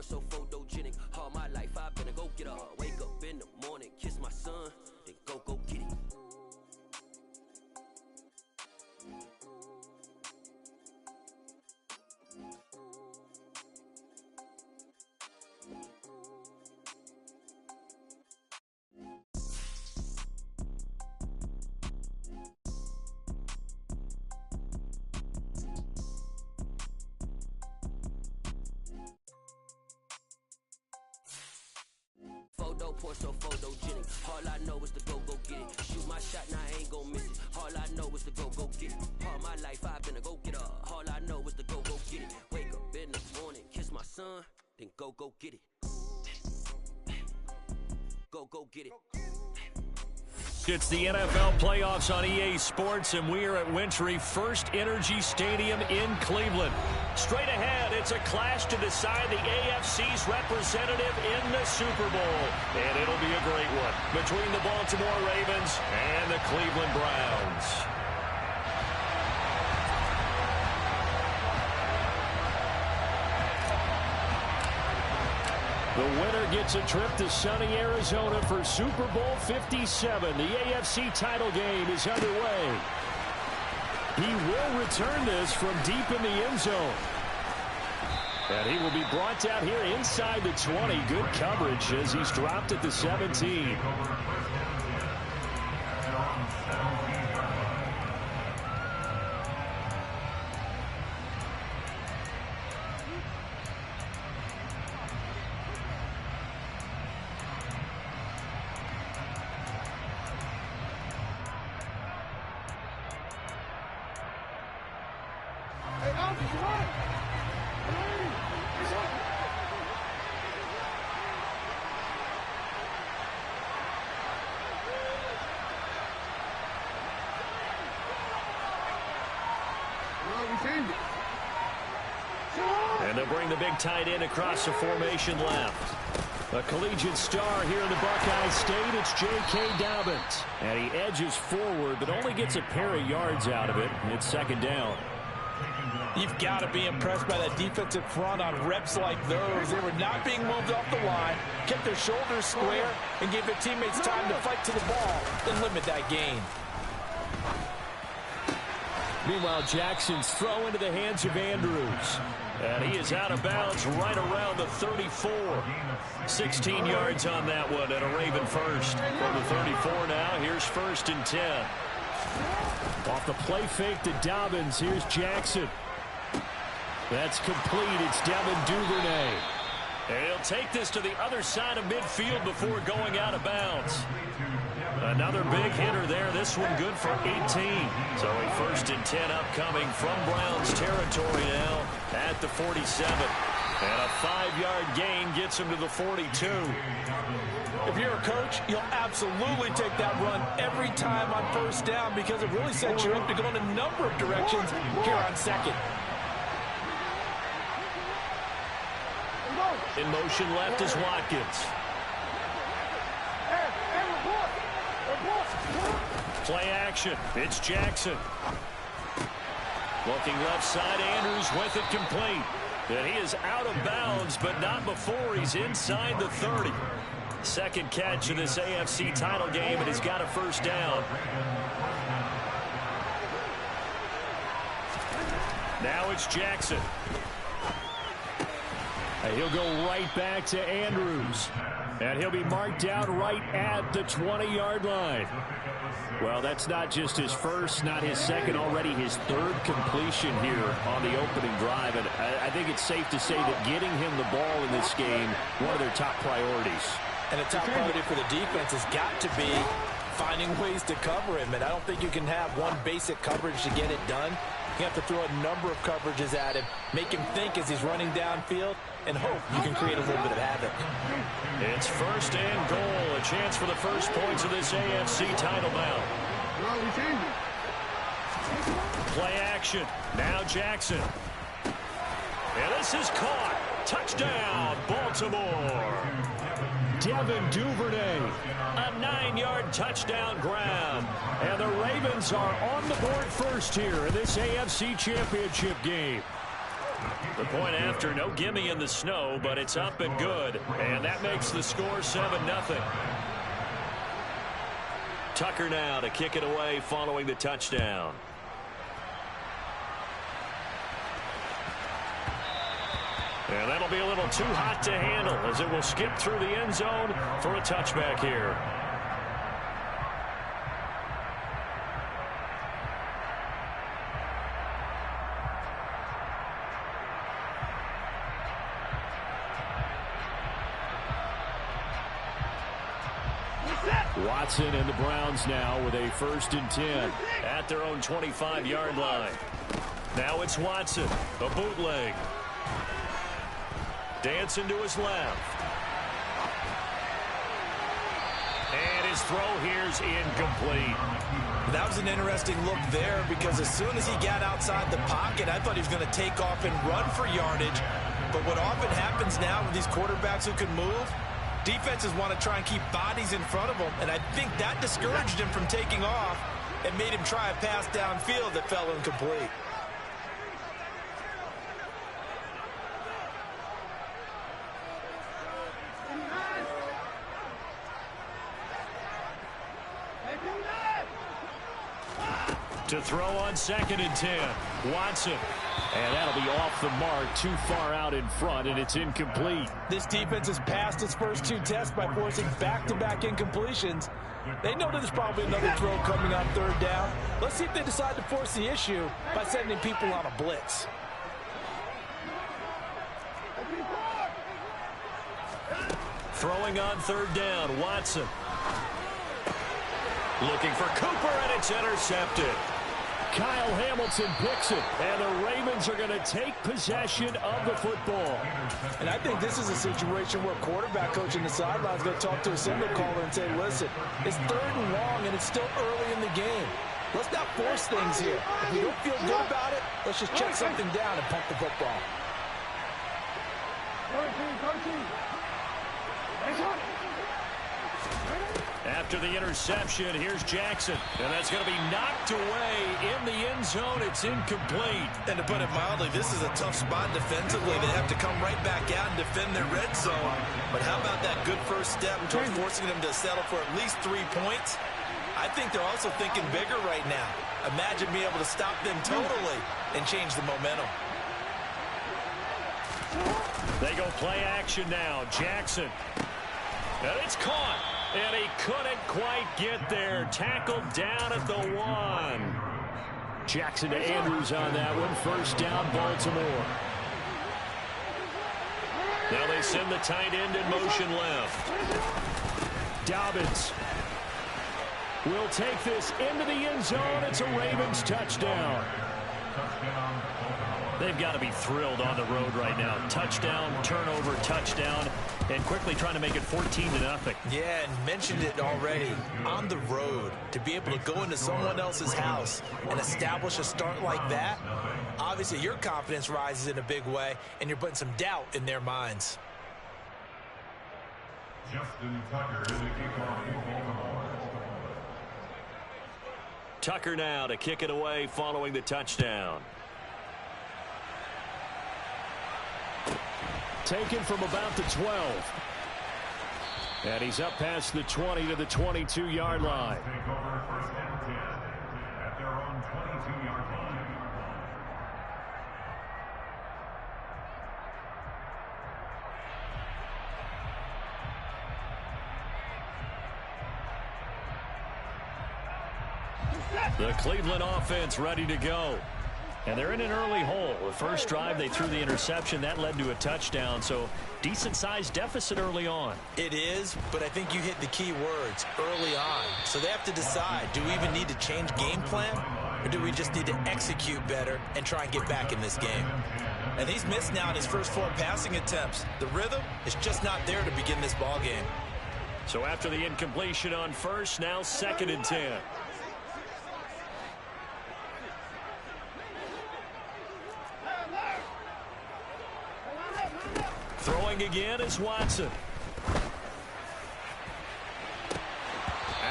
so photogenic. All my life I've been a go-getter. Wake up in the morning, kiss my son, then go get it. Pour so photogenic. All I know is to go get it. Shoot my shot, now I ain't gon' miss it. All I know is to go get it. All my life I've been a go-getter. All I know is to go get it. Wake up in the morning, kiss my son, then go get it. Go get it. It's the NFL playoffs on EA Sports, and we are at Wintry First Energy Stadium in Cleveland. Straight ahead, it's a clash to decide the AFC's representative in the Super Bowl. And it'll be a great one between the Baltimore Ravens and the Cleveland Browns. The winner gets a trip to sunny Arizona for Super Bowl 57. The AFC title game is underway. He will return this from deep in the end zone. And he will be brought down here inside the 20. Good coverage as he's dropped at the 17. And they'll bring the big tight end across the formation left. A collegiate star here in the Buckeye State, it's J.K. Dobbins. And he edges forward, but only gets a pair of yards out of it. It's second down. You've got to be impressed by that defensive front on reps like those. They were not being moved off the line, kept their shoulders square, and gave their teammates time to fight to the ball, then limit that gain. Meanwhile, Jackson's throw into the hands of Andrews. And he is out of bounds right around the 34. 16 yards on that one and a Raven first. From the 34 now, here's 1st and 10. Off the play fake to Dobbins, here's Jackson. That's complete, it's Devin Duvernay. And he'll take this to the other side of midfield before going out of bounds. Another big hitter there. This one good for 18. So a 1st and 10 upcoming from Browns territory now at the 47. And a 5-yard gain gets him to the 42. If you're a coach, you'll absolutely take that run every time on 1st down because it really sets you up to go in a number of directions here on 2nd. In motion left is Watkins. Play action. It's Jackson. Looking left side, Andrews with it complete. And he is out of bounds, but not before he's inside the 30. Second catch of this AFC title game, and he's got a 1st down. Now it's Jackson. And he'll go right back to Andrews. And he'll be marked out right at the 20-yard line. Well, that's not just his first, not his second, already his 3rd completion here on the opening drive. And I think it's safe to say that getting him the ball in this game, one of their top priorities. And a top priority for the defense has got to be finding ways to cover him. And I don't think you can have one basic coverage to get it done. You have to throw a number of coverages at him, make him think as he's running downfield, and hope you can create a little bit of havoc. It's 1st and goal, a chance for the first points of this AFC title bout. Play action. Now Jackson. And this is caught. Touchdown, Baltimore. Devin Duvernay. A 9-yard touchdown grab. And the Ravens are on the board first here in this AFC Championship game. The point after, no gimme in the snow, but it's up and good. And that makes the score 7-0. Tucker now to kick it away following the touchdown. And that'll be a little too hot to handle as it will skip through the end zone for a touchback here. Watson and the Browns now with a 1st and 10 at their own 25-yard line. Now it's Watson, a bootleg. Dancing to his left. And his throw here's incomplete. That was an interesting look there because as soon as he got outside the pocket, I thought he was going to take off and run for yardage. But what often happens now with these quarterbacks who can move, defenses want to try and keep bodies in front of them, and I think that discouraged him from taking off and made him try a pass downfield that fell incomplete. To throw on 2nd and 10, Watson. And that'll be off the mark, too far out in front, and it's incomplete. This defense has passed its first 2 tests by forcing back-to-back incompletions. They know there's probably another throw coming on 3rd down. Let's see if they decide to force the issue by sending people on a blitz. Throwing on 3rd down, Watson. Looking for Cooper, and it's intercepted. Kyle Hamilton picks it, and the Ravens are going to take possession of the football. And I think this is a situation where a quarterback coach in the sideline is going to talk to a signal caller and say, listen, it's 3rd and long, and it's still early in the game. Let's not force things here. If we don't feel good about it, let's just check something down and pump the football. After the interception, here's Jackson. And that's going to be knocked away in the end zone. It's incomplete. And to put it mildly, this is a tough spot defensively. They have to come right back out and defend their red zone. But how about that good first step towards forcing them to settle for at least 3 points? I think they're also thinking bigger right now. Imagine being able to stop them totally and change the momentum. They go play action now. Jackson. And it's caught. And he couldn't quite get there. Tackled down at the 1. Jackson to Andrews on that one. 1st down, Baltimore. Now they send the tight end in motion left. Dobbins will take this into the end zone. It's a Ravens touchdown. They've got to be thrilled on the road right now. Touchdown, turnover, touchdown, and quickly trying to make it 14-0. Yeah, and mentioned it already. On the road, to be able to go into someone else's house and establish a start like that, obviously your confidence rises in a big way, and you're putting some doubt in their minds. Justin Tucker to kick off for Baltimore. Tucker now to kick it away following the touchdown. Taken from about the 12. And he's up past the 20 to the 22-yard line. Take over 1st and 10 at their own 22-yard line. The Cleveland offense ready to go. And they're in an early hole. The first drive, they threw the interception. That led to a touchdown. So decent-sized deficit early on. It is, but I think you hit the key words, early on. So they have to decide, do we even need to change game plan? Or do we just need to execute better and try and get back in this game? And he's missed now in his first 4 passing attempts. The rhythm is just not there to begin this ball game. So after the incompletion on first, now 2nd and 10. Throwing again is Watson.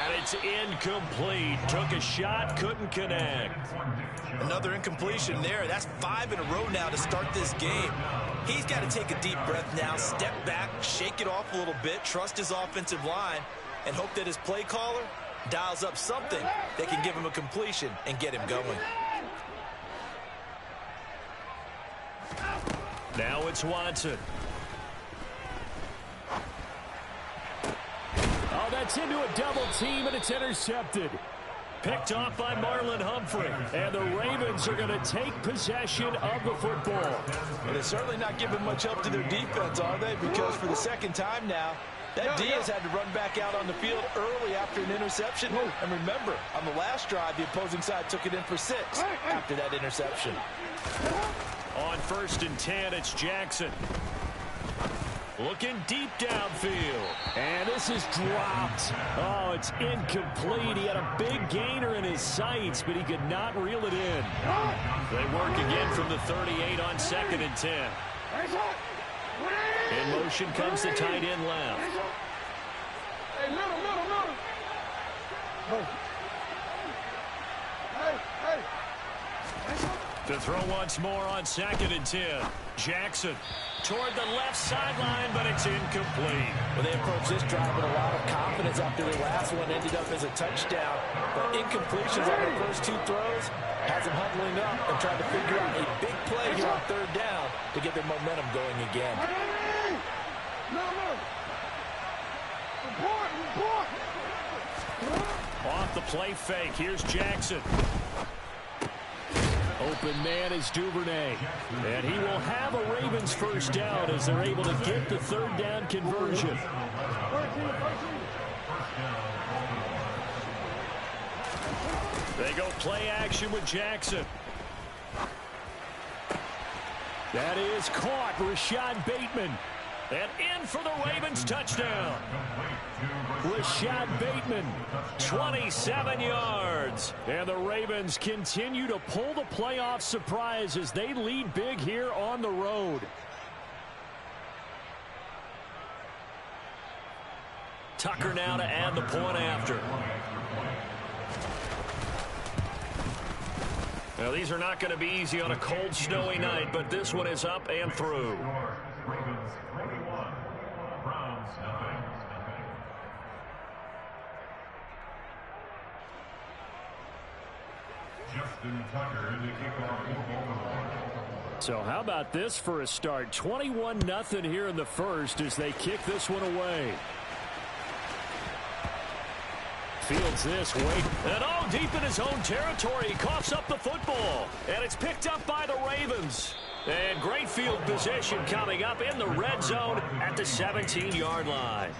And it's incomplete. Took a shot, couldn't connect. Another incompletion there. That's 5 in a row now to start this game. He's got to take a deep breath now, step back, shake it off a little bit, trust his offensive line, and hope that his play caller dials up something that can give him a completion and get him going. Now it's Watson. Oh, that's into a double team, and it's intercepted. Picked off by Marlon Humphrey. And the Ravens are going to take possession of the football. Well, they're certainly not giving much help to their defense, are they? Because for the second time now, that Diaz had to run back out on the field early after an interception. And remember, on the last drive, the opposing side took it in for 6 after that interception. On 1st and 10, it's Jackson. Looking deep downfield. And this is dropped. Oh, it's incomplete. He had a big gainer in his sights, but he could not reel it in. They work again from the 38 on 2nd and 10. In motion comes the tight end left. To throw once more on 2nd and 10. Jackson toward the left sideline, but it's incomplete. Well, they approached this drive with a lot of confidence after the last one ended up as a touchdown. But incompletions on their first 2 throws has them huddling up and trying to figure out a big play here on 3rd down to get their momentum going again. Off the play fake. Here's Jackson. Open man is Duvernay. And he will have a Ravens first down as they're able to get the 3rd down conversion. They go play action with Jackson. That is caught. Rashad Bateman. And in for the Ravens touchdown. Rashad Bateman, 27 yards. And the Ravens continue to pull the playoff surprise as they lead big here on the road. Tucker now to add the point after. Now, these are not going to be easy on a cold, snowy night, but this one is up and through. Ravens 21, Browns nothing. Justin Tucker in the kickoff for Baltimore. So how about this for a start? 21-0 here in the first as they kick this one away. Fields this, wait, and oh, deep in his own territory, he coughs up the football, and it's picked up by the Ravens. And great field position coming up in the red zone at the 17-yard line.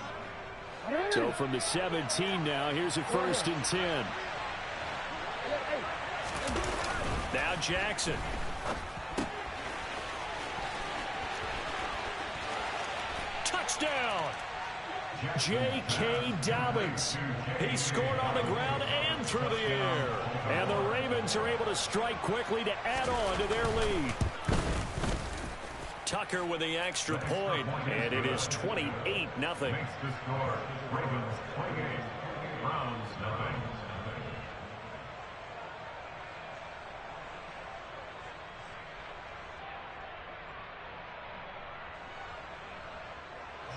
So from the 17 now, here's a 1st and 10. Now Jackson. Touchdown! J.K. Dobbins. He scored on the ground and through the air. And the Ravens are able to strike quickly to add on to their lead. Tucker with the extra point, and it is 28-0. Makes the score. Ravens 28, Browns nothing.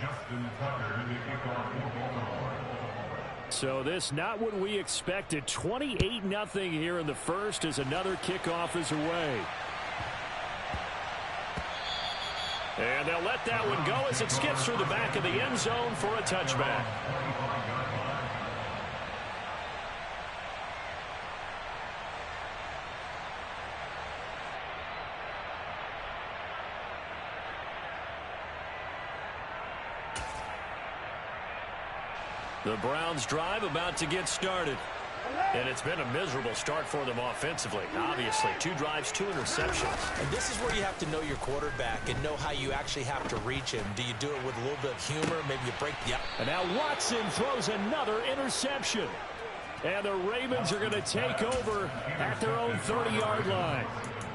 Justin Tucker in the kickoff for Baltimore. So this not what we expected. 28-0 here in the first as another kickoff is away. And they'll let that one go as it skips through the back of the end zone for a touchback. The Browns drive about to get started. And it's been a miserable start for them offensively. Obviously, 2 drives, 2 interceptions. And this is where you have to know your quarterback and know how you actually have to reach him. Do you do it with a little bit of humor? Maybe you break the... And now Watson throws another interception. And the Ravens are going to take over at their own 30-yard line.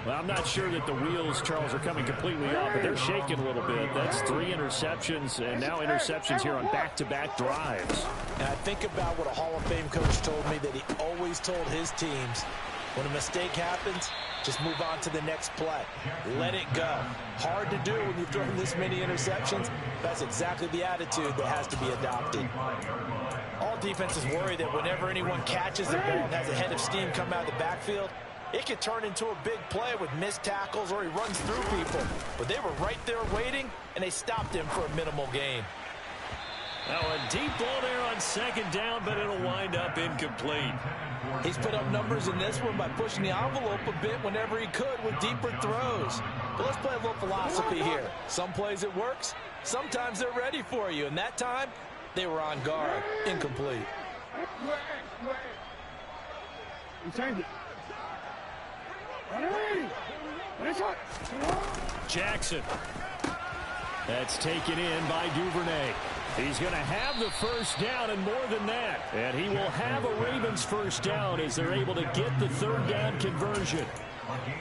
Well, I'm not sure that the wheels, Charles, are coming completely off, but they're shaking a little bit. That's 3 interceptions, and now interceptions here on back-to-back drives. And I think about what a Hall of Fame coach told me, that he always told his teams, when a mistake happens, just move on to the next play. Let it go. Hard to do when you've thrown this many interceptions. That's exactly the attitude that has to be adopted. All defenses worry that whenever anyone catches the ball and has a head of steam come out of the backfield, it could turn into a big play with missed tackles or he runs through people. But they were right there waiting, and they stopped him for a minimal gain. Now a deep ball there on second down, but it'll wind up incomplete. He's put up numbers in this one by pushing the envelope a bit whenever he could with deeper throws. But let's play a little philosophy here. Some plays it works, sometimes they're ready for you. And that time, they were on guard. Incomplete. Jackson. That's taken in by Duvernay. He's going to have the first down and more than that. And he will have a Ravens first down as they're able to get the third down conversion.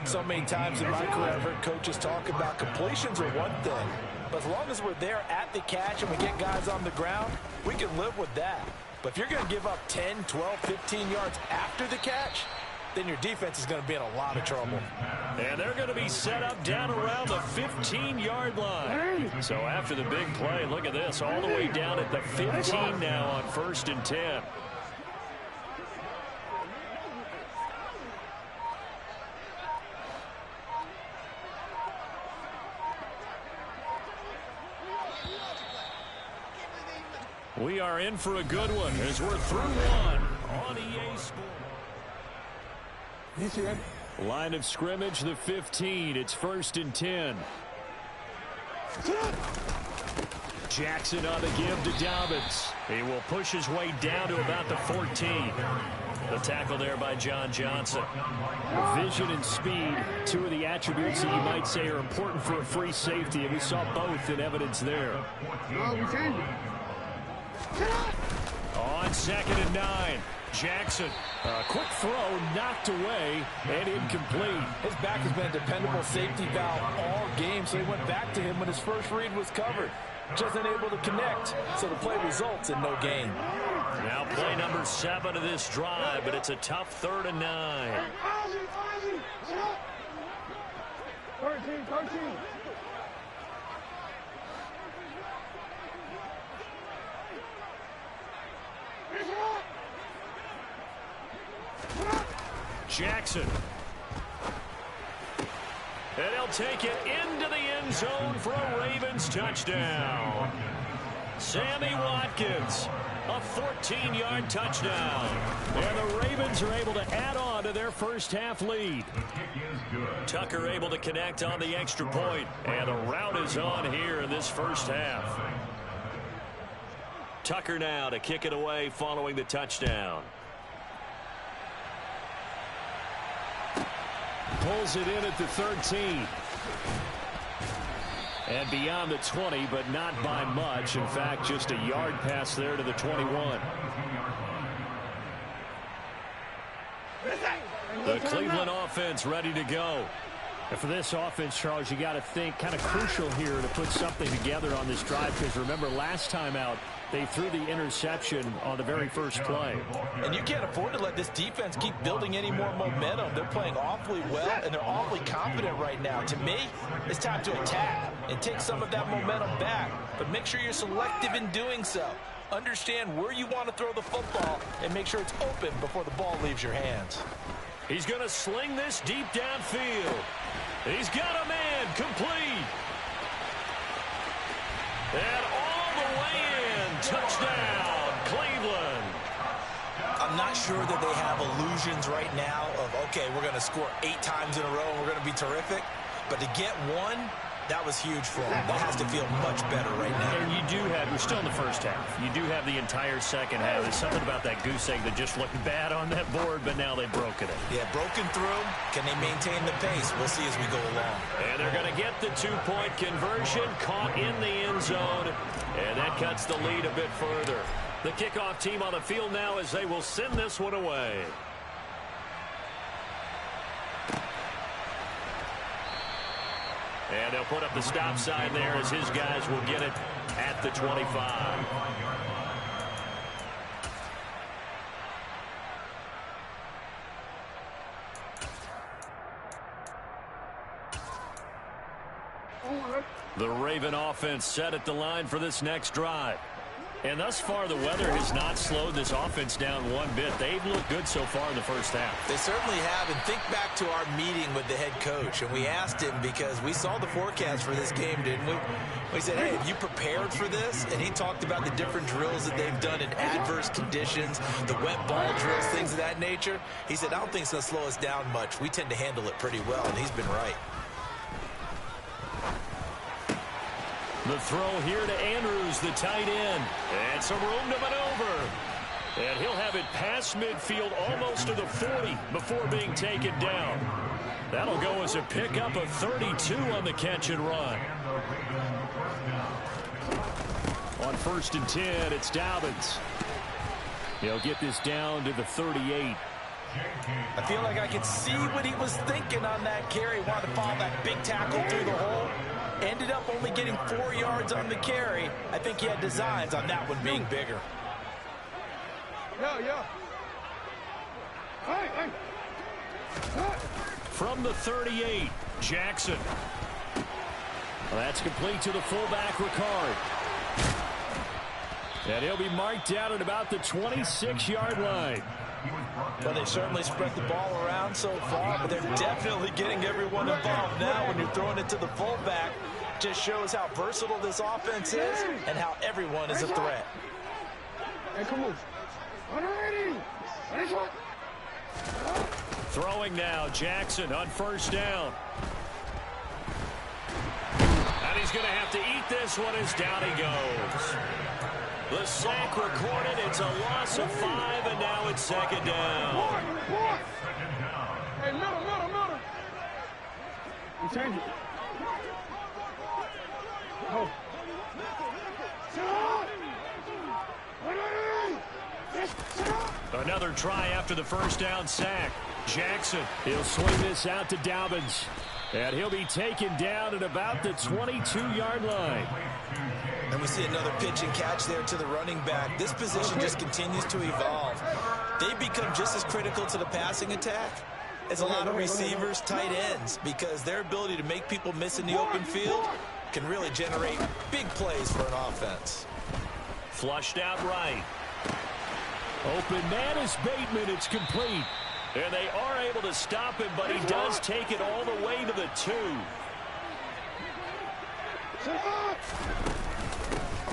So many times in my career, I've heard coaches talk about completions are one thing. But as long as we're there at the catch and we get guys on the ground, we can live with that. But if you're going to give up 10, 12, 15 yards after the catch, then your defense is going to be in a lot of trouble. And they're going to be set up down around the 15-yard line. So after the big play, look at this, all the way down at the 15 now on 1st and 10. We are in for a good one as we're through one on EA Sports. Line of scrimmage, the 15. It's 1st and 10. Jackson on the give to Dobbins. He will push his way down to about the 14. The tackle there by John Johnson. Vision and speed, two of the attributes that you might say are important for a free safety, and we saw both in evidence there. On 2nd and 9. Jackson, a quick throw, knocked away, and incomplete. His back has been a dependable safety valve all game, so he went back to him when his first read was covered. Just unable to connect, so the play results in no gain. Now play number 7 of this drive, but it's a tough 3rd and 9. 13. Jackson. And he'll take it into the end zone for a Ravens touchdown. Sammy Watkins, a 14-yard touchdown. And the Ravens are able to add on to their first half lead. Tucker able to connect on the extra point. And the route is on here in this first half. Tucker now to kick it away following the touchdown. Pulls it in at the 13. And beyond the 20, but not by much. In fact, just a yard pass there to the 21. The Cleveland offense ready to go. And for this offense, Charles, you got to think kind of crucial here to put something together on this drive, because remember last time out they threw the interception on the very first play. And you can't afford to let this defense keep building any more momentum. They're playing awfully well, and they're awfully confident right now. To me, it's time to attack and take some of that momentum back, but make sure you're selective in doing so. Understand where you want to throw the football and make sure it's open before the ball leaves your hands. He's going to sling this deep downfield. He's got a man complete. And all the way in. Touchdown, Cleveland. I'm not sure that they have illusions right now of, okay, we're going to score 8 times in a row and we're going to be terrific. But to get one, that was huge for them. That has to feel much better right now. And you do have, we're still in the first half. You do have the entire second half. There's something about that goose egg that just looked bad on that board, but now they've broken it. Yeah, broken through. Can they maintain the pace? We'll see as we go along. And they're going to get the 2-point conversion, caught in the end zone, and that cuts the lead a bit further. The kickoff team on the field now as they will send this one away. And they'll put up the stop sign there as his guys will get it at the 25. The Raven offense set at the line for this next drive. And thus far, the weather has not slowed this offense down one bit. They've looked good so far in the first half. They certainly have. And think back to our meeting with the head coach. And we asked him because we saw the forecast for this game, didn't we? We said, hey, have you prepared for this? And he talked about the different drills that they've done in adverse conditions, the wet ball drills, things of that nature. He said, I don't think it's going to slow us down much. We tend to handle it pretty well, and he's been right. The throw here to Andrews, the tight end. And some room to maneuver. And he'll have it past midfield almost to the 40 before being taken down. That'll go as a pickup of 32 on the catch and run. On 1st and 10, it's Dobbins. He'll get this down to the 38. I feel like I could see what he was thinking on that carry. Wanted to follow that big tackle through the hole. Ended up only getting 4 yards on the carry. I think he had designs on that one being bigger. From the 38, Jackson. Well, that's complete to the fullback, Ricard. And he'll be marked down at about the 26-yard line. Well, they certainly spread the ball around so far, but they're definitely getting everyone involved now when you're throwing it to the fullback. Just shows how versatile this offense is and how everyone is a threat. Hey, come on. Throwing now, Jackson on 1st down. And he's going to have to eat this one as down he goes. The sack recorded. It's a loss of 5, and now it's 2nd down. Hey, middle. You change it. Oh. Another try after the 1st down sack. Jackson, he'll swing this out to Dobbins. And he'll be taken down at about the 22-yard line. And we see another pitch and catch there to the running back. This position just continues to evolve. They become just as critical to the passing attack as a lot of receivers, tight ends, because their ability to make people miss in the open field can really generate big plays for an offense. Flushed out right. Open man is Bateman. It's complete. And they are able to stop him, but he does take it all the way to the 2.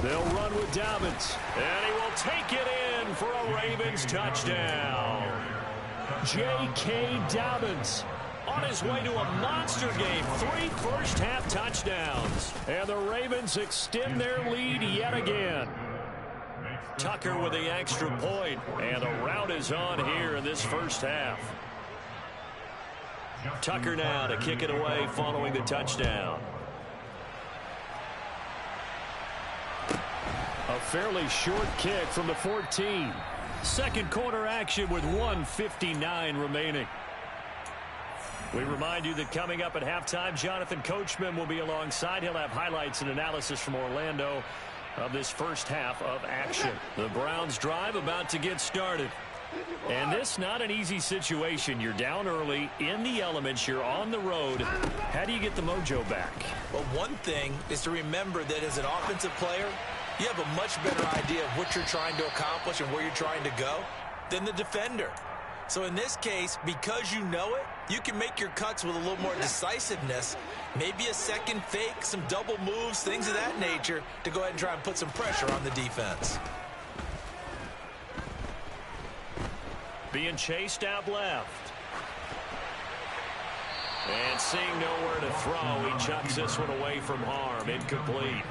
They'll run with Dobbins. And he will take it in for a Ravens touchdown. J.K. Dobbins on his way to a monster game. 3 first-half touchdowns. And the Ravens extend their lead yet again. Tucker with the extra point, and a rout is on here in this first half. Tucker now to kick it away following the touchdown. A fairly short kick from the 14. Second quarter action with 1:59 remaining. We remind you that coming up at halftime, Jonathan Coachman will be alongside. He'll have highlights and analysis from Orlando of this first half of action. The Browns drive about to get started. And this not an easy situation. You're down early, in the elements, you're on the road. How do you get the mojo back? Well, one thing is to remember that as an offensive player, you have a much better idea of what you're trying to accomplish and where you're trying to go than the defender. So in this case, because you know it, you can make your cuts with a little more decisiveness, maybe a second fake, some double moves, things of that nature, to go ahead and try and put some pressure on the defense. Being chased out left. And seeing nowhere to throw, he chucks this one away from harm. Incomplete.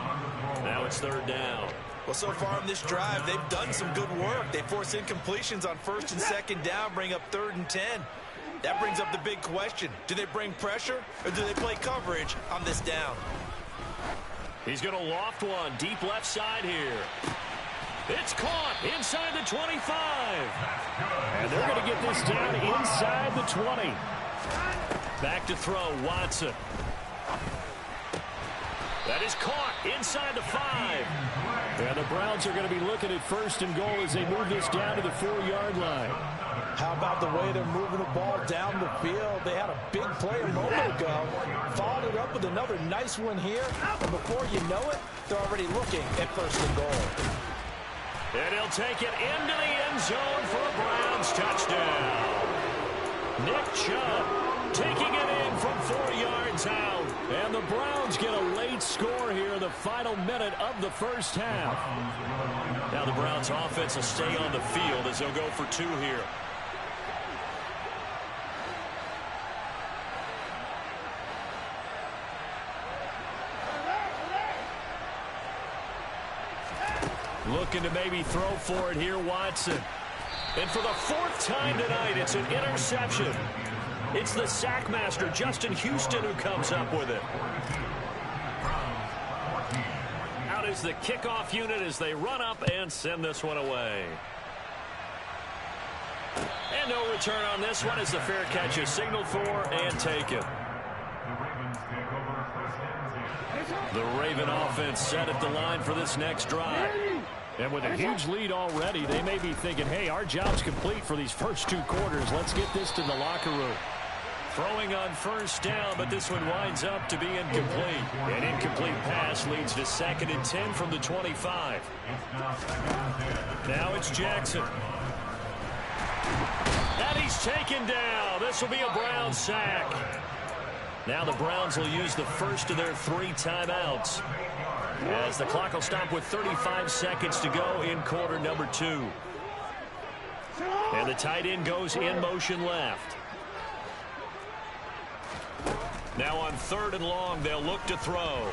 Now it's 3rd down. Well, so far in this drive, they've done some good work. They force incompletions on 1st and 2nd down, bring up 3rd and 10. That brings up the big question. Do they bring pressure or do they play coverage on this down? He's going to loft one deep left side here. It's caught inside the 25. And they're going to get this down inside the 20. Back to throw, Watson. That is caught inside the 5. And the Browns are going to be looking at 1st and goal as they move this down to the 4-yard line. How about the way they're moving the ball down the field? They had a big play a moment ago, followed it up with another nice one here, and before you know it, they're already looking at 1st and goal. And he'll take it into the end zone for a Browns touchdown. Nick Chubb taking it in from 4 yards out. And the Browns get a late score here in the final minute of the first half. Now the Browns offense will stay on the field as they'll go for 2 here. Looking to maybe throw for it here, Watson. And for the 4th time tonight, it's an interception. It's the sack master, Justin Houston, who comes up with it. Out is the kickoff unit as they run up and send this one away. And no return on this one as the fair catch is signaled for and taken. The Raven offense set at the line for this next drive. And with a huge lead already, they may be thinking, hey, our job's complete for these first 2 quarters. Let's get this to the locker room. Throwing on 1st down, but this one winds up to be incomplete. An incomplete pass leads to 2nd and 10 from the 25. Now it's Jackson. And he's taken down. This will be a Browns sack. Now the Browns will use the first of their 3 timeouts, as the clock will stop with 35 seconds to go in quarter number 2. And the tight end goes in motion left. Now on 3rd and long, they'll look to throw.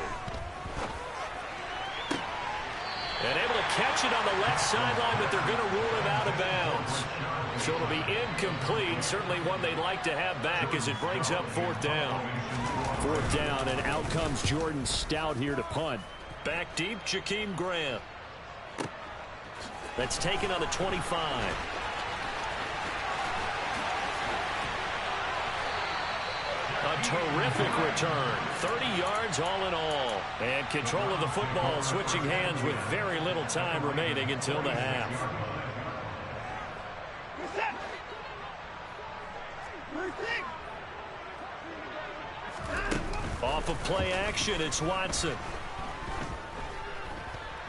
And able to catch it on the left sideline, but they're going to rule him out of bounds. So it'll be incomplete. Certainly one they'd like to have back as it brings up 4th down. 4th down, and out comes Jordan Stout here to punt. Back deep, Jakeem Grant. That's taken on the 25. A terrific return. 30 yards all in all. And control of the football switching hands with very little time remaining until the half. Off of play action, it's Watson.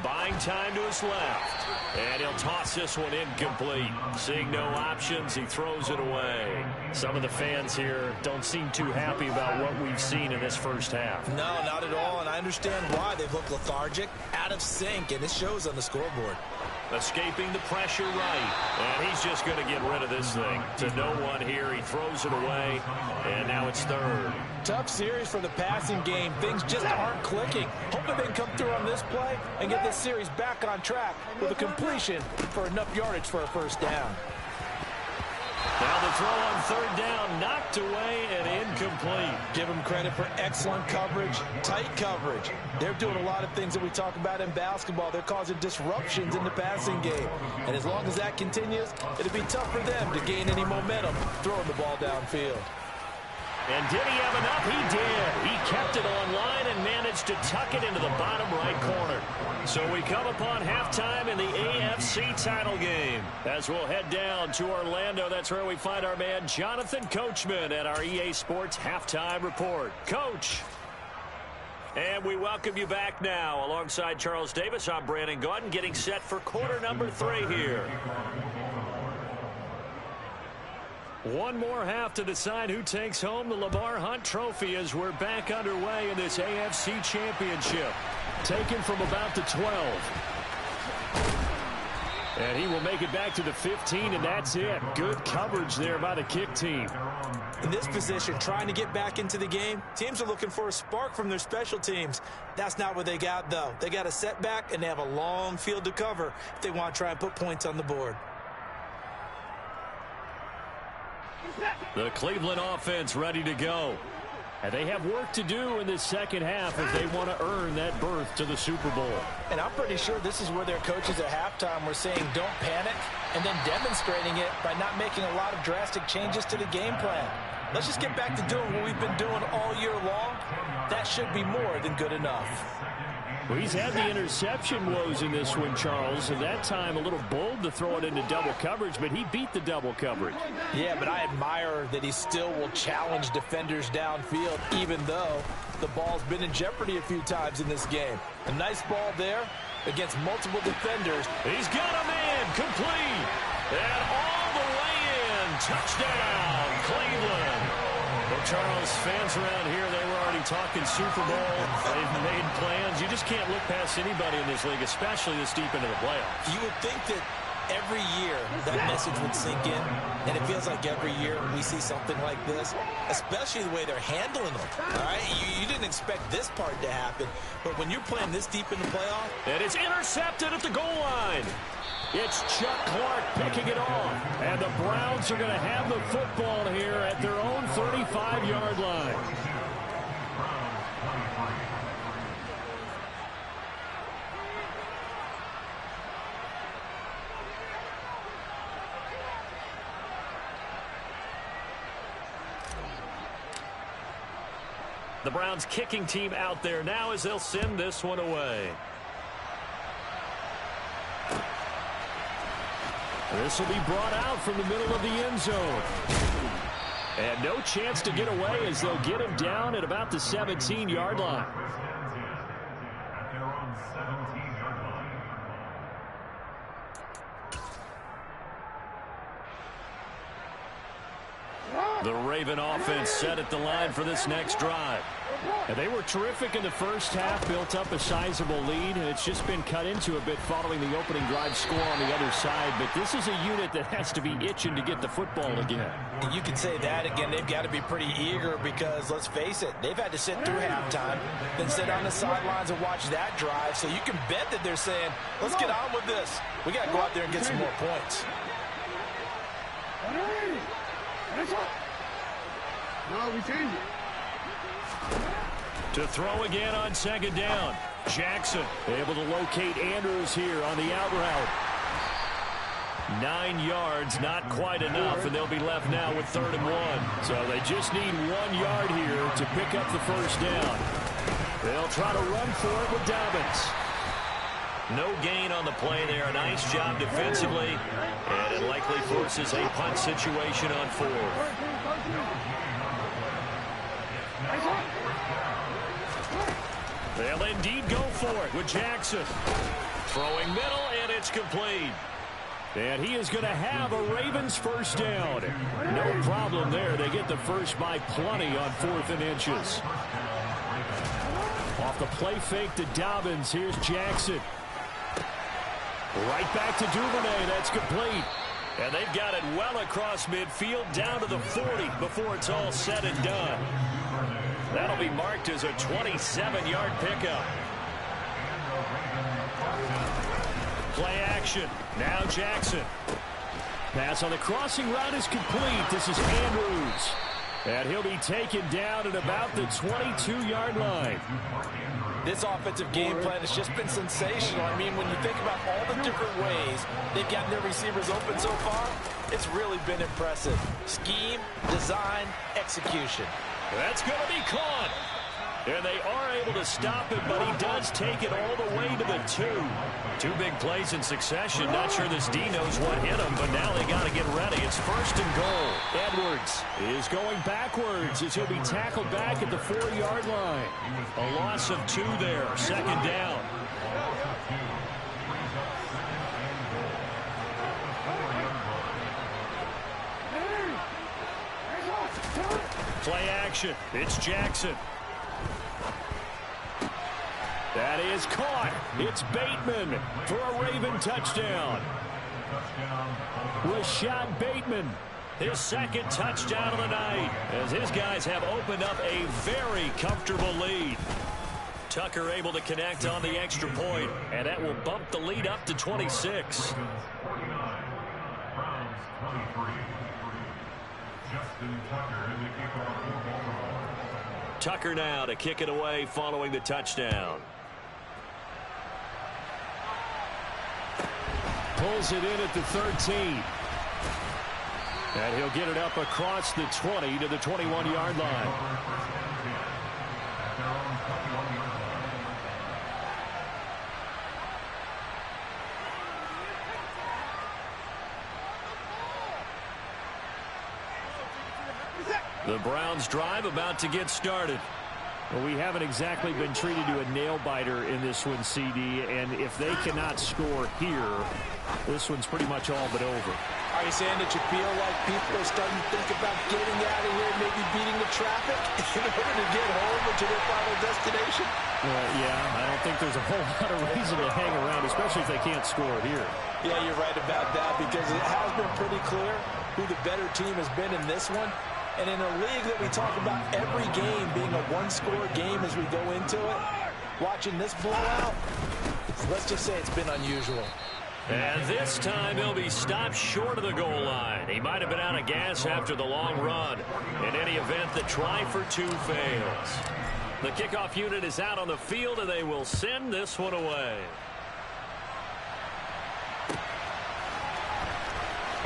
Buying time to his left. And he'll toss this one incomplete. Seeing no options, he throws it away. Some of the fans here don't seem too happy about what we've seen in this first half. No, not at all, and I understand why. They've looked lethargic, out of sync, and it shows on the scoreboard. Escaping the pressure right. And he's just going to get rid of this thing. To no one here, he throws it away, and now it's 3rd. Tough series for the passing game. Things just aren't clicking. Hoping they can come through on this play and get this series back on track with a completion for enough yardage for a 1st down. Now the throw on 3rd down, knocked away and incomplete. Give them credit for excellent coverage, tight coverage. They're doing a lot of things that we talk about in basketball. They're causing disruptions in the passing game. And as long as that continues, it'll be tough for them to gain any momentum throwing the ball downfield. And did he have enough? He did. He kept it online and managed to tuck it into the bottom right corner. So we come upon halftime in the AFC title game. As we'll head down to Orlando, that's where we find our man Jonathan Coachman at our EA Sports Halftime Report. Coach. And we welcome you back now. Alongside Charles Davis, I'm Brandon Gaudin, getting set for quarter number 3 here. One more half to decide who takes home the Lamar Hunt Trophy as we're back underway in this AFC Championship. Taken from about the 12. And he will make it back to the 15, and that's it. Good coverage there by the kick team. In this position, trying to get back into the game, teams are looking for a spark from their special teams. That's not what they got, though. They got a setback, and they have a long field to cover if they want to try and put points on the board. The Cleveland offense ready to go. And they have work to do in this second half if they want to earn that berth to the Super Bowl. And I'm pretty sure this is where their coaches at halftime were saying don't panic, and then demonstrating it by not making a lot of drastic changes to the game plan. let's just get back to doing what we've been doing all year long. That should be more than good enough. Well, he's had the interception woes in this one, Charles, and that time a little bold to throw it into double coverage, but he beat the double coverage. Yeah, but I admire that he still will challenge defenders downfield, even though the ball's been in jeopardy a few times in this game. A nice ball there against multiple defenders. He's got a man, complete, and all the way in. Touchdown, Cleveland. Well, Charles, fans around here, they were already talking Super Bowl. They've made plans. You just can't look past anybody in this league, especially this deep into the playoffs. You would think that every year that message would sink in, and it feels like every year we see something like this, especially the way they're handling them. All right, you didn't expect this part to happen, but when you're playing this deep in the playoff, and it's intercepted at the goal line. It's Chuck Clark picking it off, and the Browns are going to have the football here at their own 35-yard line. The Browns kicking team out there now as they'll send this one away. This will be brought out from the middle of the end zone. And no chance to get away as they'll get him down at about the 17-yard line. At their own 17-yard line. The Raven offense set at the line for this next drive. And they were terrific in the first half, built up a sizable lead, and it's just been cut into a bit following the opening drive score on the other side. But this is a unit that has to be itching to get the football again. and you can say that again, they've got to be pretty eager because, let's face it, they've had to sit through halftime, then sit on the sidelines and watch that drive. So you can bet that they're saying, let's get on with this. We got to go out there and get some more points. No, we change it. To throw again on second down. Jackson able to locate Andrews here on the out route. 9 yards, not quite enough, and they'll be left now with 3rd and 1. So they just need 1 yard here to pick up the first down. They'll try to run for it with Dobbins. No gain on the play there. Nice job defensively, and it likely forces a punt situation on 4th. They'll indeed go for it with Jackson. Throwing middle, and it's complete. And he is going to have a Ravens first down. No problem there. They get the first by plenty on 4th and inches. Off the play fake to Dobbins. Here's Jackson. Right back to Duvernay. That's complete. And they've got it well across midfield down to the 40 before it's all said and done. That'll be marked as a 27-yard pickup. Play action. Now Jackson. Pass on the crossing route is complete. This is Andrews. And he'll be taken down at about the 22-yard line. This offensive game plan has just been sensational. I mean, when you think about all the different ways they've gotten their receivers open so far, it's really been impressive. Scheme, design, execution. That's going to be caught. And they are able to stop it, but he does take it all the way to the 2. 2 big plays in succession. Not sure this D knows what hit him, but now they got to get ready. It's 1st and goal. Edwards is going backwards as he'll be tackled back at the 4-yard line. A loss of 2 there. 2nd down. Play action. It's Jackson. That is caught. It's Bateman for a Raven touchdown. Rashad Bateman, his 2nd touchdown of the night, as his guys have opened up a very comfortable lead. Tucker able to connect on the extra point, and that will bump the lead up to 26. Tucker now to kick it away following the touchdown. Pulls it in at the 13. And he'll get it up across the 20 to the 21-yard line. The Browns drive about to get started. Well, we haven't exactly been treated to a nail-biter in this one, CD, and if they cannot score here, this one's pretty much all but over. Are you saying that you feel like people are starting to think about getting out of here, maybe beating the traffic in order to get home or to their final destination? Yeah, I don't think there's a whole lot of reason to hang around, especially if they can't score here. Yeah, you're right about that, because it has been pretty clear who the better team has been in this one. And in a league that we talk about every game being a one-score game as we go into it, watching this blowout, let's just say it's been unusual. And this time he'll be stopped short of the goal line. He might have been out of gas after the long run. In any event, the try for two fails. The kickoff unit is out on the field, and they will send this one away.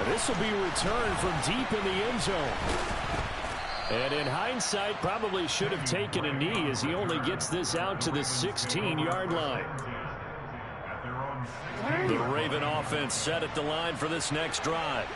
This will be returned from deep in the end zone. And in hindsight, probably should have taken a knee as he only gets this out to the 16-yard line. The Raven offense set at the line for this next drive.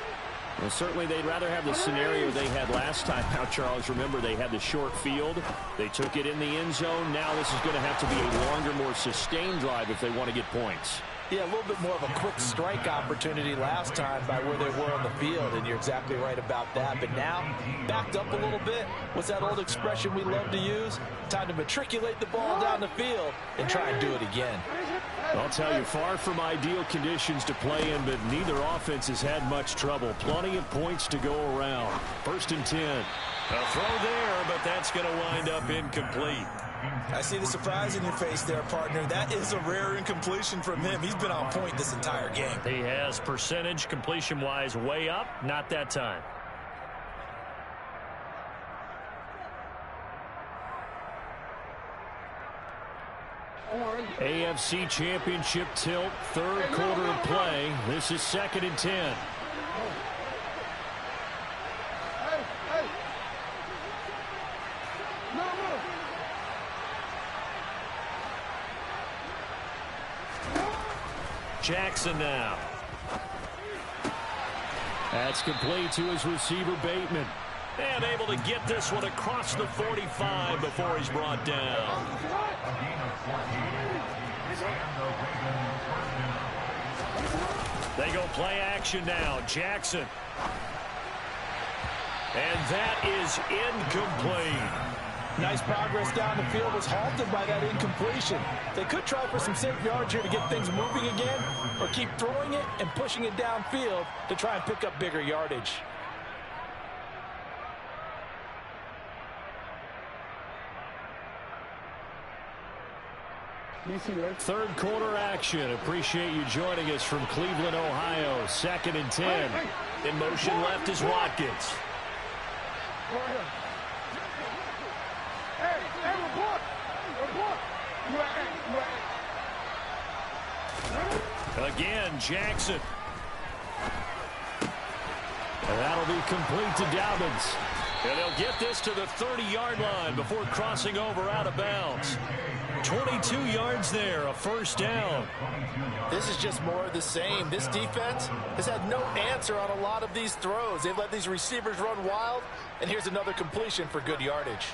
Well, certainly they'd rather have the scenario they had last time. Now, Charles, remember they had the short field. They took it in the end zone. Now this is going to have to be a longer, more sustained drive if they want to get points. Yeah, a little bit more of a quick strike opportunity last time by where they were on the field, and you're exactly right about that. But now, backed up a little bit. What's that old expression we love to use? Time to matriculate the ball down the field and try and do it again. I'll tell you, far from ideal conditions to play in, but neither offense has had much trouble. Plenty of points to go around. 1st and 10. A throw there, but that's going to wind up incomplete. I see the surprise in your face there, partner. That is a rare incompletion from him. He's been on point this entire game. He has percentage completion-wise way up. Not that time. AFC Championship tilt, 3rd quarter of play. This is 2nd and 10. Jackson now. That's complete to his receiver, Bateman. And able to get this one across the 45 before he's brought down. They go play action now. Jackson. And that is incomplete. Nice progress down the field, was halted by that incompletion. They could try for some safe yards here to get things moving again, or keep throwing it and pushing it downfield to try and pick up bigger yardage. Third quarter action. Appreciate you joining us from Cleveland, Ohio. 2nd and 10. In motion left is Watkins. Again, Jackson. And that'll be complete to Dobbins. And they'll get this to the 30-yard line before crossing over out of bounds. 22 yards there, a 1st down. This is just more of the same. This defense has had no answer on a lot of these throws. They've let these receivers run wild, and here's another completion for good yardage.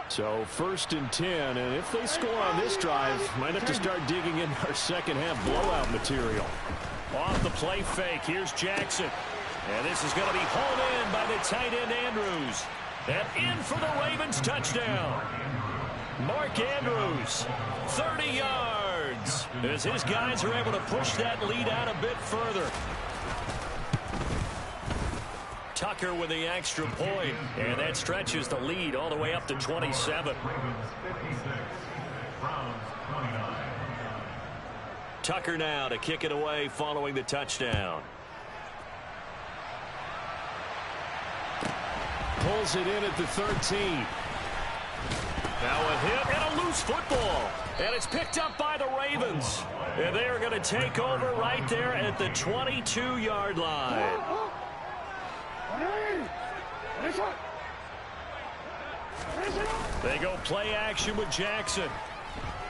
So 1st and 10, and if they score on this drive, might have to start digging in our second half blowout material. Off the play fake, here's Jackson. And this is going to be hauled in by the tight end Andrews. And in for the Ravens touchdown. Mark Andrews, 30 yards, as his guys are able to push that lead out a bit further. Tucker with the extra point, and that stretches the lead all the way up to 27. Tucker now to kick it away following the touchdown. Pulls it in at the 13. Now a hit and a loose loose football, and it's picked up by the Ravens. And they are going to take over right there at the 22-yard line. They go play action with Jackson.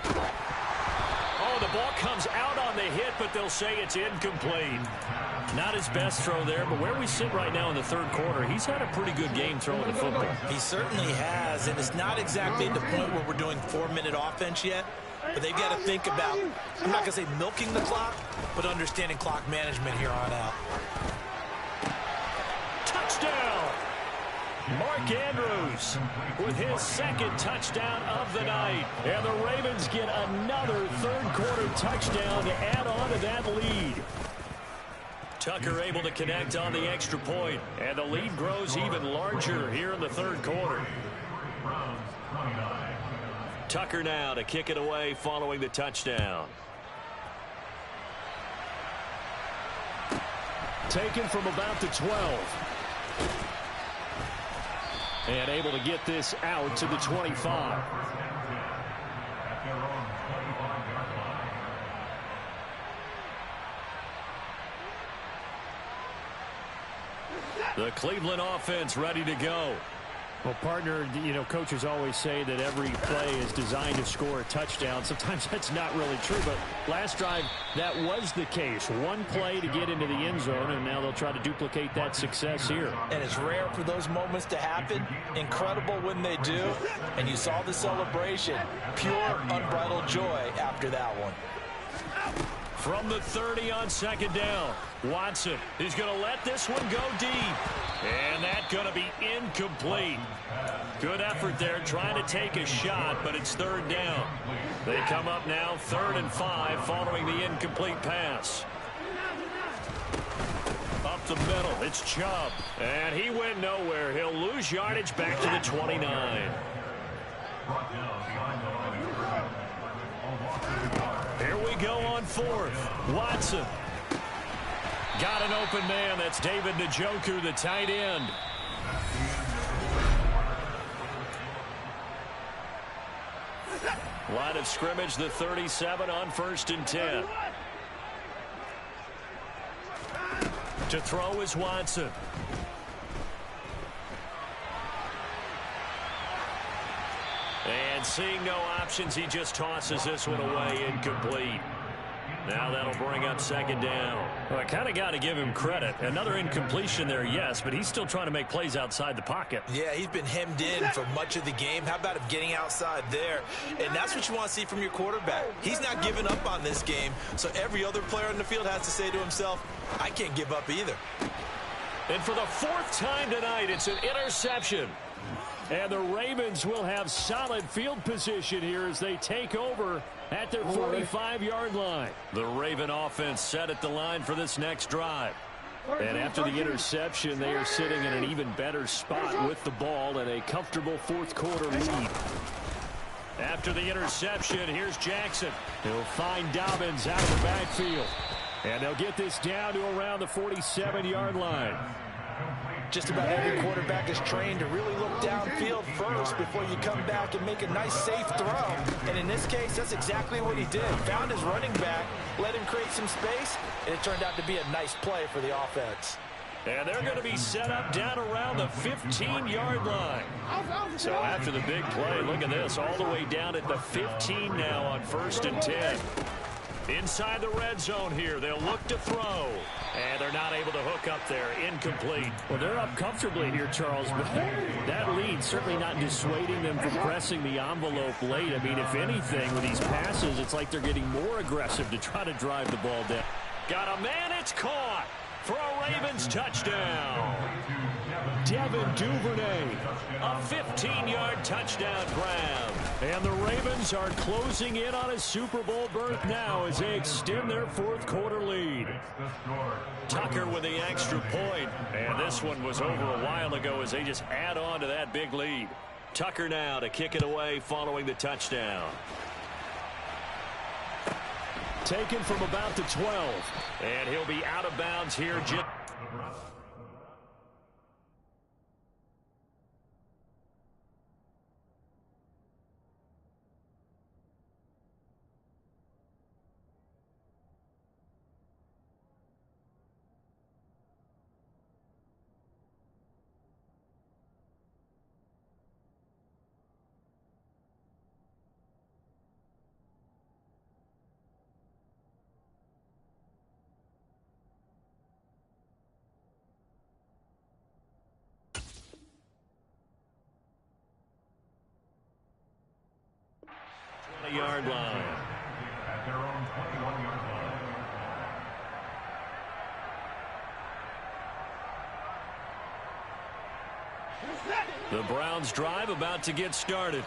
Oh, the ball comes out on the hit, but they'll say it's incomplete. Not his best throw there, but where we sit right now in the third quarter, he's had a pretty good game throwing the football. He certainly has, and it's not exactly the point where we're doing 4-minute offense yet, but they've got to think about, I'm not going to say milking the clock, but understanding clock management here on out. Touchdown! Mark Andrews with his second touchdown of the night. And the Ravens get another third-quarter touchdown to add on to that lead. Tucker able to connect on the extra point, and the lead grows even larger here in the third quarter. Tucker now to kick it away following the touchdown. Taken from about the 12. And able to get this out to the 25. The Cleveland offense ready to go. Well, partner, you know, coaches always say that every play is designed to score a touchdown. Sometimes that's not really true, but last drive, that was the case. One play to get into the end zone, and now they'll try to duplicate that success here. And it's rare for those moments to happen. Incredible when they do. And you saw the celebration. Pure, unbridled joy after that one. From the 30 on second down, Watson is going to let this one go deep. And that's going to be incomplete. Good effort there trying to take a shot, but it's third down. They come up now 3rd and 5 following the incomplete pass. Up the middle, it's Chubb. And he went nowhere. He'll lose yardage back to the 29. Here we go on 4th. Watson. Got an open man. That's David Njoku, the tight end. Line of scrimmage, the 37 on 1st and 10. To throw is Watson. And seeing no options, he just tosses this one away, incomplete. Now that'll bring up second down. Well, I kind of got to give him credit. Another incompletion there, yes, but he's still trying to make plays outside the pocket. Yeah, he's been hemmed in for much of the game. How about him getting outside there? And that's what you want to see from your quarterback. He's not giving up on this game, so every other player on the field has to say to himself, I can't give up either. And for the 4th time tonight, it's an interception. And the Ravens will have solid field position here as they take over at their 45-yard line. The Raven offense set at the line for this next drive. And after the interception, they are sitting in an even better spot with the ball and a comfortable 4th quarter lead. After the interception, here's Jackson. He'll find Dobbins out of the backfield. And they'll get this down to around the 47-yard line. Just about every quarterback is trained to really look downfield first before you come back and make a nice, safe throw. And in this case, that's exactly what he did. Found his running back, let him create some space, and it turned out to be a nice play for the offense. And they're going to be set up down around the 15-yard line. So after the big play, look at this, all the way down at the 15 now on 1st and 10. Inside the red zone here, they'll look to throw. And they're not able to hook up there. Incomplete. Well, they're up comfortably here, Charles, but that lead certainly not dissuading them from pressing the envelope late. I mean, if anything, with these passes, it's like they're getting more aggressive to try to drive the ball down. Got a man, it's caught for a Ravens touchdown. Devin Duvernay, a 15-yard touchdown grab. And the Ravens are closing in on a Super Bowl berth now as they extend their 4th quarter lead. Tucker with the extra point. And this one was over a while ago as they just add on to that big lead. Tucker now to kick it away following the touchdown. Taken from about the 12. And he'll be out of bounds here. 40-yard line. At their own 21-yard line. The Browns drive about to get started.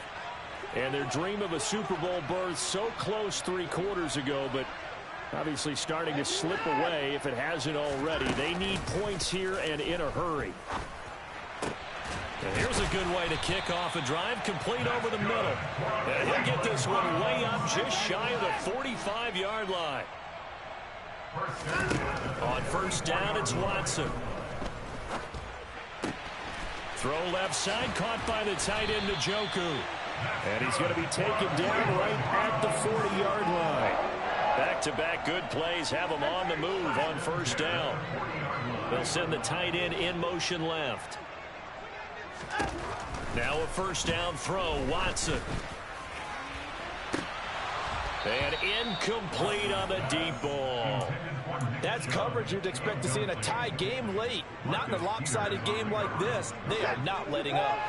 And their dream of a Super Bowl berth so close 3 quarters ago, but obviously starting to slip away if it hasn't already. They need points here and in a hurry. And here's a good way to kick off a drive, complete over the middle. And he'll get this one way up just shy of the 45-yard line. On first down, it's Watson. Throw left side, caught by the tight end, Njoku. And he's going to be taken down right at the 40-yard line. Back-to-back good plays have him on the move on first down. They'll send the tight end in motion left. Now a first down throw, Watson. And incomplete on the deep ball. That's coverage you'd expect to see in a tie game late. Not in a lopsided game like this. They are not letting up.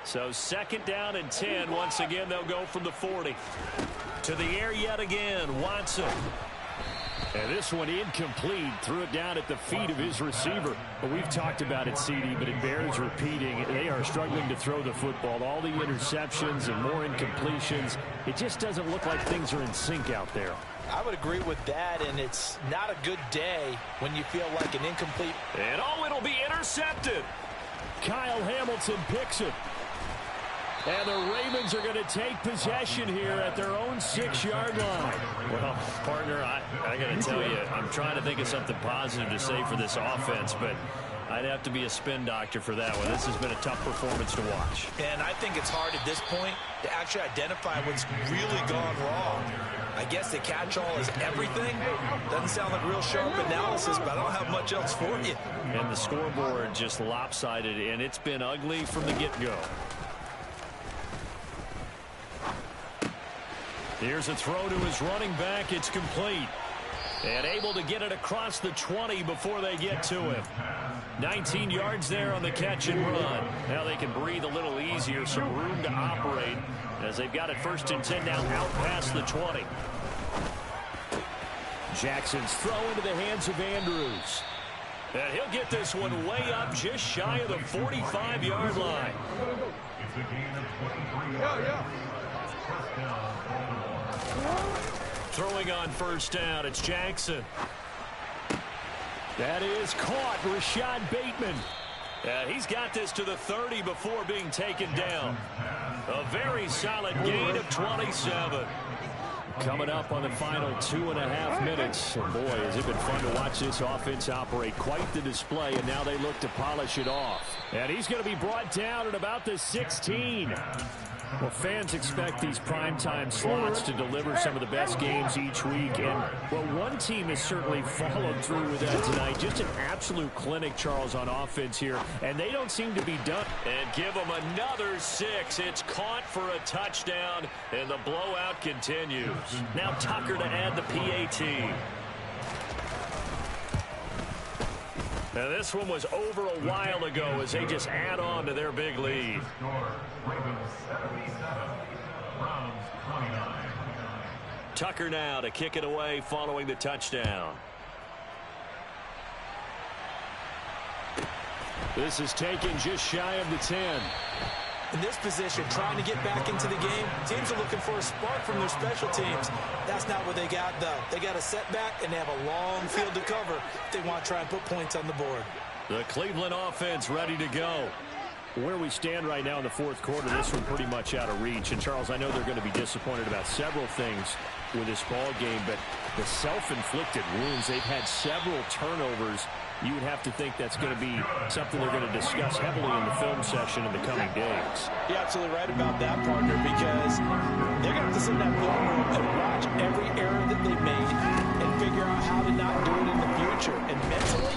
So second down and 10. Once again, they'll go from the 40. To the air yet again, Watson. And this one incomplete. Threw it down at the feet of his receiver. But we've talked about it, CD, but it bears repeating. They are struggling to throw the football. All the interceptions and more incompletions. It just doesn't look like things are in sync out there. I would agree with that, and it's not a good day when you feel like an incomplete. And it'll be intercepted. Kyle Hamilton picks it. And the Ravens are going to take possession here at their own 6-yard line. Well, partner, I got to tell you, I'm trying to think of something positive to say for this offense, but I'd have to be a spin doctor for that one. This has been a tough performance to watch. And I think it's hard at this point to actually identify what's really gone wrong. I guess the catch-all is everything. Doesn't sound like real sharp analysis, but I don't have much else for you. And the scoreboard just lopsided, and it's been ugly from the get-go. Here's a throw to his running back. It's complete. And able to get it across the 20 before they get to him. 19 yards there on the catch and run. Now they can breathe a little easier, some room to operate as they've got it first and 10 now out past the 20. Jackson's throw into the hands of Andrews. And he'll get this one way up just shy of the 45-yard line. It's a gain of 23 yards. First down. Throwing on first down, it's Jackson. That is caught, Rashad Bateman. He's got this to the 30 before being taken down. A very solid gain of 27. Coming up on the final 2.5 minutes. And boy, has it been fun to watch this offense operate. Quite the display, and now they look to polish it off. And he's going to be brought down at about the 16. Well, fans expect these primetime slots to deliver some of the best games each week. And, well, one team has certainly followed through with that tonight. Just an absolute clinic, Charles, on offense here. And they don't seem to be done. And give them another 6. It's caught for a touchdown, and the blowout continues. Now Tucker to add the PAT. Now this one was over a while ago as they just add on to their big lead. Tucker now to kick it away following the touchdown. This is taken just shy of the 10. In this position, trying to get back into the game, teams are looking for a spark from their special teams. That's not what they got, though. They got a setback, and they have a long field to cover if they want to try and put points on the board. The Cleveland offense ready to go. Where we stand right now in the fourth quarter, this one pretty much out of reach. And, Charles, I know they're going to be disappointed about several things with this ball game, but the self-inflicted wounds, they've had several turnovers. You would have to think that's going to be something they're going to discuss heavily in the film session in the coming days. You're absolutely right about that, partner, because they're going to have to sit in that film room and watch every error that they made and figure out how to not do it in the future. And mentally,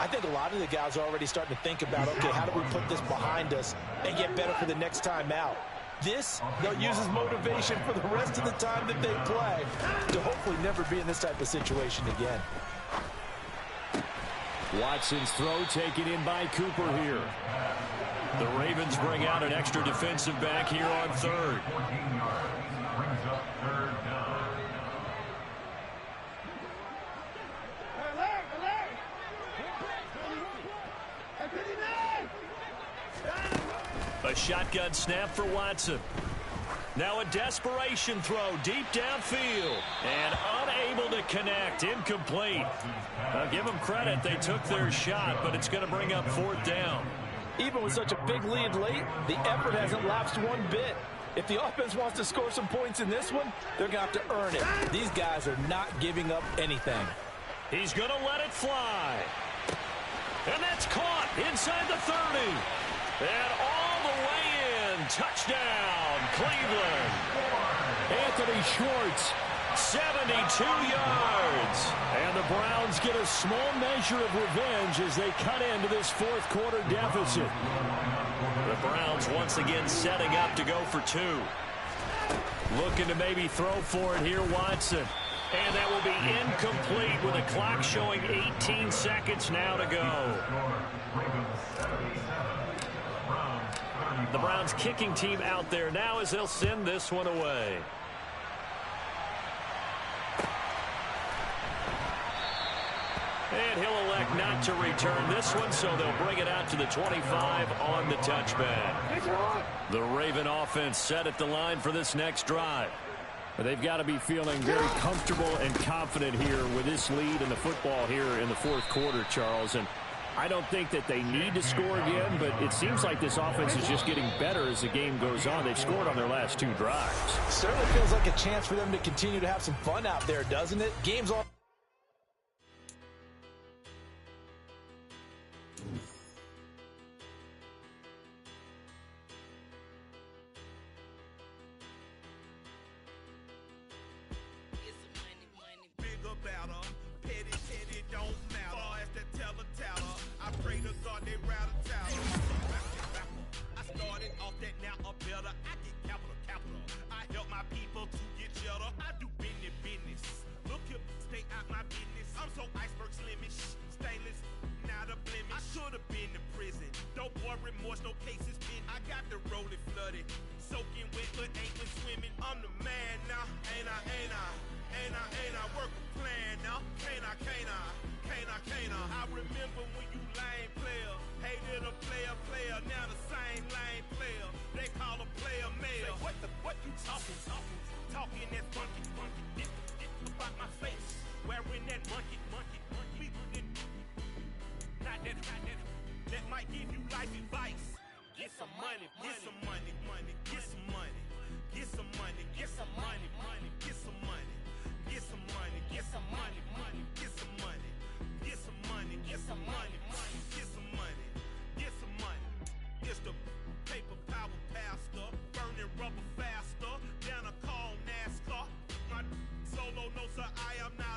I think a lot of the guys are already starting to think about, okay, how do we put this behind us and get better for the next time out? This, they'll use as motivation for the rest of the time that they play to hopefully never be in this type of situation again. Watson's throw taken in by Cooper here. The Ravens bring out an extra defensive back here on third. 14 yards, brings up shotgun snap for Watson. Now a desperation throw deep downfield. And unable to connect. Incomplete. I'll give them credit. They took their shot, but it's going to bring up 4th down. Even with such a big lead late, the effort hasn't lapsed one bit. If the offense wants to score some points in this one, they're going to have to earn it. These guys are not giving up anything. He's going to let it fly. And that's caught inside the 30. And all the way in. Touchdown, Cleveland. Anthony Schwartz. 72 yards. And the Browns get a small measure of revenge as they cut into this 4th quarter deficit. The Browns once again setting up to go for 2. Looking to maybe throw for it here, Watson. And that will be incomplete with the clock showing 18 seconds now to go. The Browns kicking team out there now as they'll send this one away. And he'll elect not to return this one, so they'll bring it out to the 25 on the touchback. The Raven offense set at the line for this next drive. They've got to be feeling very comfortable and confident here with this lead in the football here in the 4th quarter, Charles. And I don't think that they need to score again, but it seems like this offense is just getting better as the game goes on. They've scored on their last 2 drives. Certainly feels like a chance for them to continue to have some fun out there, doesn't it? Game's all. Talking that